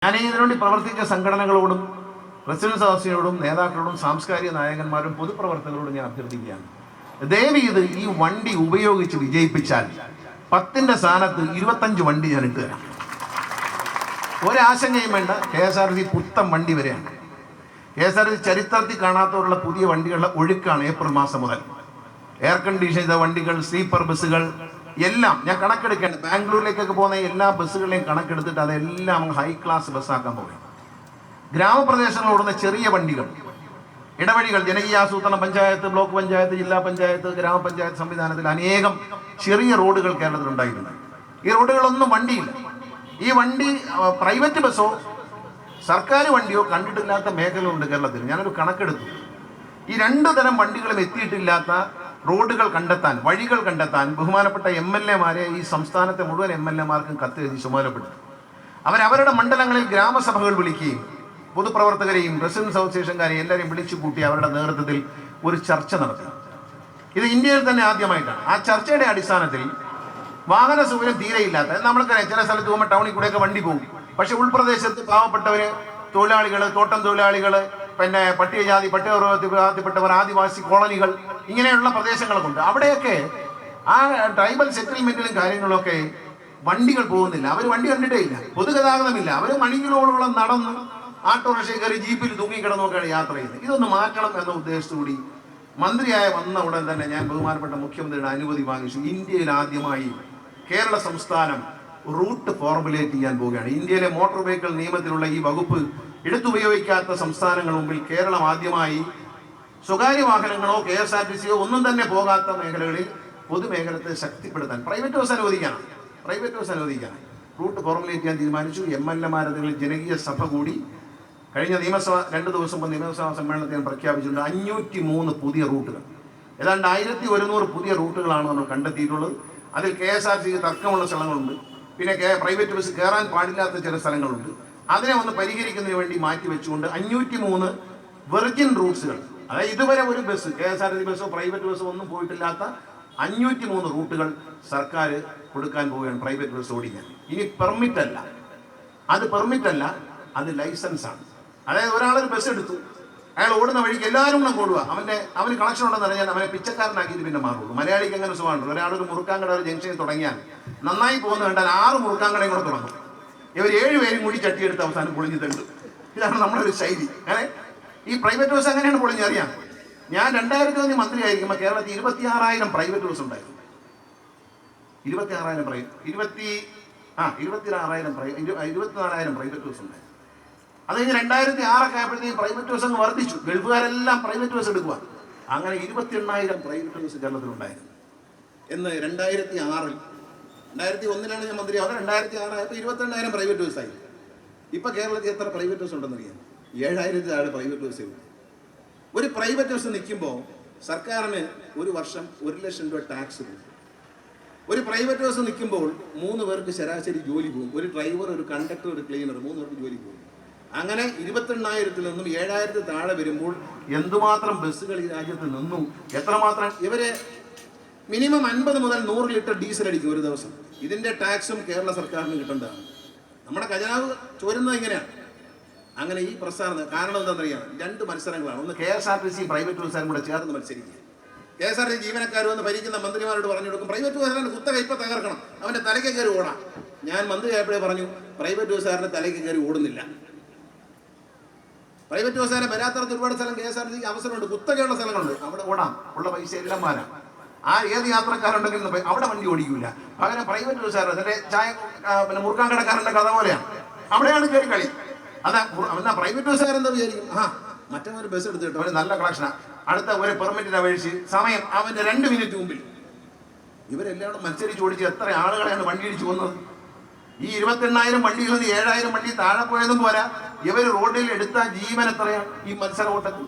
ഞാൻ ഇതിനുവേണ്ടി പ്രവർത്തിച്ച സംഘടനകളോടും റെസിഡൻസ് ഹൗസിനോടും നേതാക്കളോടും സാംസ്കാരിക നായകന്മാരും പൊതുപ്രവർത്തകരോടും ഞാൻ അഭ്യർത്ഥിക്കുകയാണ്, ദയവ് ഇത് ഈ വണ്ടി ഉപയോഗിച്ച് വിജയിപ്പിച്ചാൽ 10ന്റെ സ്ഥാനത്ത് 25 വണ്ടി ഞാൻ ഇട്ട് തരാം. ഒരാശങ്കയും വേണ്ട. KSRTC പുത്തൻ വണ്ടി വരെയാണ്. KSRTC ചരിത്രത്തിൽ കാണാത്തവരുള്ള പുതിയ വണ്ടികളുടെ ഒഴുക്കാണ് ഏപ്രിൽ മാസം മുതൽ. എയർ കണ്ടീഷൻ ചെയ്ത വണ്ടികൾ, സ്ലീപ്പർ ബസ്സുകൾ എല്ലാം ഞാൻ കണക്കെടുക്കേണ്ട. ബാംഗ്ലൂരിലേക്കൊക്കെ പോകുന്ന എല്ലാ ബസ്സുകളെയും കണക്കെടുത്തിട്ട് അതെല്ലാം ഹൈ ക്ലാസ് ബസ്സാക്കാൻ പോകും. ഗ്രാമപ്രദേശങ്ങളിൽ ഓടുന്ന ചെറിയ വണ്ടികൾ, ഇടവഴികൾ, ജനകീയാസൂത്രണ പഞ്ചായത്ത്, ബ്ലോക്ക് പഞ്ചായത്ത്, ജില്ലാ പഞ്ചായത്ത്, ഗ്രാമപഞ്ചായത്ത് സംവിധാനത്തിൽ അനേകം ചെറിയ റോഡുകൾ കേരളത്തിലുണ്ടായിട്ടുണ്ട്. ഈ റോഡുകളൊന്നും വണ്ടിയില്ല. ഈ വണ്ടി പ്രൈവറ്റ് ബസ്സോ സർക്കാർ വണ്ടിയോ കണ്ടിട്ടില്ലാത്ത മേഖലകളുണ്ട് കേരളത്തിൽ. ഞാനൊരു കണക്കെടുത്തു. ഈ 2 തരം വണ്ടികളും എത്തിയിട്ടില്ലാത്ത റോഡുകൾ കണ്ടെത്താൻ, വഴികൾ കണ്ടെത്താൻ ബഹുമാനപ്പെട്ട MLA-മാരെ ഈ സംസ്ഥാനത്തെ മുഴുവൻ MLA-മാർക്കും കത്തെഴുതി ചുമതലപ്പെടുത്തി. അവരവരുടെ മണ്ഡലങ്ങളിൽ ഗ്രാമസഭകൾ വിളിക്കുകയും പൊതുപ്രവർത്തകരെയും റെസിഡൻസ് അസോസിയേഷൻകാരെയും എല്ലാവരെയും വിളിച്ചു കൂട്ടി അവരുടെ നേതൃത്വത്തിൽ ഒരു ചർച്ച നടത്തി. ഇത് ഇന്ത്യയിൽ തന്നെ ആദ്യമായിട്ടാണ്. ആ ചർച്ചയുടെ അടിസ്ഥാനത്തിൽ വാഹന സൗകര്യം തീരെയില്ലാത്ത, നമ്മൾക്കറിയാം ചില സ്ഥലത്ത് പോകുമ്പോൾ ടൗണിൽ കൂടെയൊക്കെ വണ്ടി പോകും. പക്ഷെ ഉൾപ്രദേശത്ത് പാവപ്പെട്ടവർ, തൊഴിലാളികൾ, തോട്ടം തൊഴിലാളികൾ, പിന്നെ പട്ടികജാതിപ്പെട്ടവർ, ആദിവാസി കോളനികൾ, ഇങ്ങനെയുള്ള പ്രദേശങ്ങളൊക്കെ അവിടെയൊക്കെ ആ ട്രൈബൽ സെറ്റിൽമെന്റിലും കാര്യങ്ങളിലൊക്കെ വണ്ടികൾ പോകുന്നില്ല. അവർ വണ്ടി കണ്ടിട്ടേ ഇല്ല, പൊതുഗതാഗതമില്ല. അവർ മണിക്കൂറുകളോളം നടന്ന് ഓട്ടോറിക്ഷ കയറി ജീപ്പിൽ തൂങ്ങിക്കിടന്നൊക്കെയാണ് യാത്ര ചെയ്യുന്നത്. ഇതൊന്ന് മാറ്റണം എന്ന ഉദ്ദേശത്തോടുകൂടി മന്ത്രിയായ വന്ന ഉടൻ തന്നെ ഞാൻ ബഹുമാനപ്പെട്ട മുഖ്യമന്ത്രിയുടെ അനുമതി വാങ്ങിച്ചു. ഇന്ത്യയിൽ ആദ്യമായി കേരള സംസ്ഥാനം റൂട്ട് ഫോർമുലേറ്റ് ചെയ്യാൻ പോവുകയാണ്. ഇന്ത്യയിലെ മോട്ടോർ വെഹിക്കിൾ നിയമത്തിലുള്ള ഈ വകുപ്പ് എടുത്തുപയോഗിക്കാത്ത സംസ്ഥാനങ്ങൾ മുമ്പിൽ കേരളം ആദ്യമായി സ്വകാര്യ വാഹനങ്ങളോ KSRTCയോ ഒന്നും തന്നെ പോകാത്ത മേഖലകളിൽ പൊതുമേഖലത്തെ ശക്തിപ്പെടുത്താൻ പ്രൈവറ്റ് ബസ് അനുവദിക്കാനാണ് റൂട്ട് ഫോർമുലേറ്റ് ചെയ്യാൻ തീരുമാനിച്ചു. MLA-മാരതിൽ ജനകീയ സഭ കൂടി. കഴിഞ്ഞ നിയമസഭ 2 ദിവസം മുമ്പ് നിയമസഭാ സമ്മേളനത്തിൽ ഞാൻ പ്രഖ്യാപിച്ചിട്ടുണ്ട് 503 പുതിയ റൂട്ടുകൾ. ഏതാണ്ട് 1100 പുതിയ റൂട്ടുകളാണ് നമ്മൾ കണ്ടെത്തിയിട്ടുള്ളത്. അതിൽ KSRTCക്ക് തർക്കമുള്ള സ്ഥലങ്ങളുണ്ട്, പിന്നെ പ്രൈവറ്റ് ബസ് കയറാൻ പാടില്ലാത്ത ചില സ്ഥലങ്ങളുണ്ട്. അതിനെ ഒന്ന് പരിഹരിക്കുന്നതിന് വേണ്ടി മാറ്റിവെച്ചുകൊണ്ട് 503 വെർജിൻ റൂട്ട്സുകൾ, അതായത് ഇതുവരെ ഒരു ബസ് KSRTC ബസ്സോ പ്രൈവറ്റ് ബസ്സോ ഒന്നും പോയിട്ടില്ലാത്ത 503 റൂട്ടുകൾ സർക്കാർ കൊടുക്കാൻ പോവുകയാണ് പ്രൈവറ്റ് ബസ് ഓടിക്കാൻ. ഇനി പെർമിറ്റ് അല്ല, അത് ലൈസൻസാണ്. അതായത് ഒരാളൊരു ബസ് എടുത്തു, അയാൾ ഓടുന്ന വഴിക്ക് എല്ലാവരും കൂടെ ഓടുക, അവന് കണക്ഷൻ ഉണ്ടെന്ന് അറിഞ്ഞാൽ അവനെ പിച്ചക്കാരനാക്കിയിട്ട് പിന്നെ മാറുള്ളൂ. മലയാളിക്ക് അങ്ങനെ സുഖമാണ്. ഒരാളൊരു മുറുക്കാങ്കട ഒരു ജംഗ്ഷനിൽ തുടങ്ങിയാൽ നന്നായി പോകുന്ന കണ്ടാൽ 6 മുറുക്കാങ്കടയും കൂടെ തുടങ്ങും. ഇവർ 7 പേരും കൂടി ചട്ടിയെടുത്ത് അവസാനം പൊളിഞ്ഞു തണ്ടു. ഇതാണ് നമ്മുടെ ഒരു ശൈലി. ഈ പ്രൈവറ്റ് ബസ് അങ്ങനെയാണ് പൊളിഞ്ഞറിയാം. ഞാൻ 2001 മന്ത്രിയായിരിക്കുമ്പോൾ കേരളത്തിൽ 26,000 പ്രൈവറ്റ് ബസ് ഉണ്ടായിരുന്നു. 24,000 പ്രൈവറ്റ് ബസ് ഉണ്ടായിരുന്നു. അത് കഴിഞ്ഞ് 2006 ആയപ്പോഴത്തേക്കും പ്രൈവറ്റ് ബസ് അങ്ങ് വർദ്ധിച്ചു. ഗൾഫുകാരെല്ലാം പ്രൈവറ്റ് ബസ് എടുക്കുക. അങ്ങനെ 28,000 പ്രൈവറ്റ് ബസ് കേരളത്തിലുണ്ടായിരുന്നു. എന്ന് 2001 ഞാൻ മന്ത്രിയാവുന്നത്. 2006 ആയപ്പോൾ 28,000 പ്രൈവറ്റ് ബസ്സായി. ഇപ്പൊ കേരളത്തിൽ എത്ര പ്രൈവറ്റ് ബസ് ഉണ്ടെന്നറിയാം? 7,000 private bus. ഒരു പ്രൈവറ്റ് ബസ് നിൽക്കുമ്പോൾ സർക്കാരിന് ഒരു വർഷം 1 ലക്ഷം രൂപ ടാക്സ് പോകും. ഒരു പ്രൈവറ്റ് ബസ് നിൽക്കുമ്പോൾ 3 പേർക്ക് ശരാശരി ജോലി പോകും. ഒരു ഡ്രൈവർ, ഒരു കണ്ടക്ടർ, ഒരു ക്ലീനർ, 3 പേർക്ക് ജോലി പോകും. അങ്ങനെ 28,000-ൽ നിന്നും 7,000 താഴെ വരുമ്പോൾ എന്തുമാത്രം ബസ്സുകൾ ഈ രാജ്യത്ത് നിന്നു, എത്രമാത്രം ഇവരെ മിനിമം 50 മുതൽ 100 ലിറ്റർ ഡീസൽ അടിക്കും ഒരു ദിവസം. ഇതിന്റെ ടാക്സും കേരള സർക്കാരിന് കിട്ടേണ്ടതാണ്. നമ്മുടെ ഖജനാവ് ചോരുന്നത് ഇങ്ങനെയാണ്. അങ്ങനെ ഈ പ്രസ്ഥാനം കാരണം എന്താണെന്നറിയാം? 2 മത്സരങ്ങളാണ്. ഒന്ന് KSRTC പ്രൈവറ്റ് ബസ്സുകാരും കൂടെ ചേർന്ന് മത്സരിക്കുക. KSRTC ജീവനക്കാർ വന്ന് ഭരിക്കുന്ന മന്ത്രിമാരോട് പറഞ്ഞു കൊടുക്കും, പ്രൈവറ്റ് ബസ്സുകാരൻ്റെ കുത്തക ഇപ്പം തകർക്കണം, അവൻ്റെ തലയ്ക്ക് കയറി ഓടാം. ഞാൻ മന്ത്രിയായപ്പോഴേ പറഞ്ഞു, പ്രൈവറ്റ് ബസ്സുകാരൻ്റെ തലയ്ക്ക് കയറി ഓടുന്നില്ല. പ്രൈവറ്റ് ബസ്സുകാരെ വരാത്തടത്ത് ഒരുപാട് സ്ഥലം KSRTCക്ക് അവസരമുണ്ട്, കുത്തകയുള്ള സ്ഥലങ്ങളുണ്ട്, അവിടെ ഓടാം. ഉള്ള പൈസ എല്ലാം മാറാം. ഏത് യാത്രക്കാരുണ്ടെങ്കിലും അവിടെ വണ്ടി ഓടിക്കില്ല. പകരം പ്രൈവറ്റ് ബസ്സുകാർ അതിൻ്റെ പിന്നെ മുറുക്കാൻ കടക്കാരൻ്റെ കഥ പോലെയാണ്. അവിടെയാണ് കയറി കളി. എന്നാ പ്രൈവറ്റ് ബസ്സുകാരെന്താ വിചാരിക്കും? മറ്റൊരു ബസ് എടുത്തിട്ട് അവന് നല്ല കളക്ഷനാണ്, അടുത്ത ഒരു പെർമിറ്റിന് അപേക്ഷിച്ച് സമയം അവൻ്റെ 2 മിനിറ്റ് മുമ്പിൽ. ഇവരെല്ലാവരും മത്സരിച്ച് ഓടിച്ച് എത്ര ആളുകളെയാണ് വണ്ടി ഇടിച്ചു കൊന്നത്? ഈ 28,000 വണ്ടികളിൽ നിന്ന് 7,000 വണ്ടി താഴെ പോയതും പോരാ, ഇവർ റോഡിൽ എടുത്ത ജീവൻ എത്രയാണ് ഈ മത്സര ഓട്ടത്തിൽ.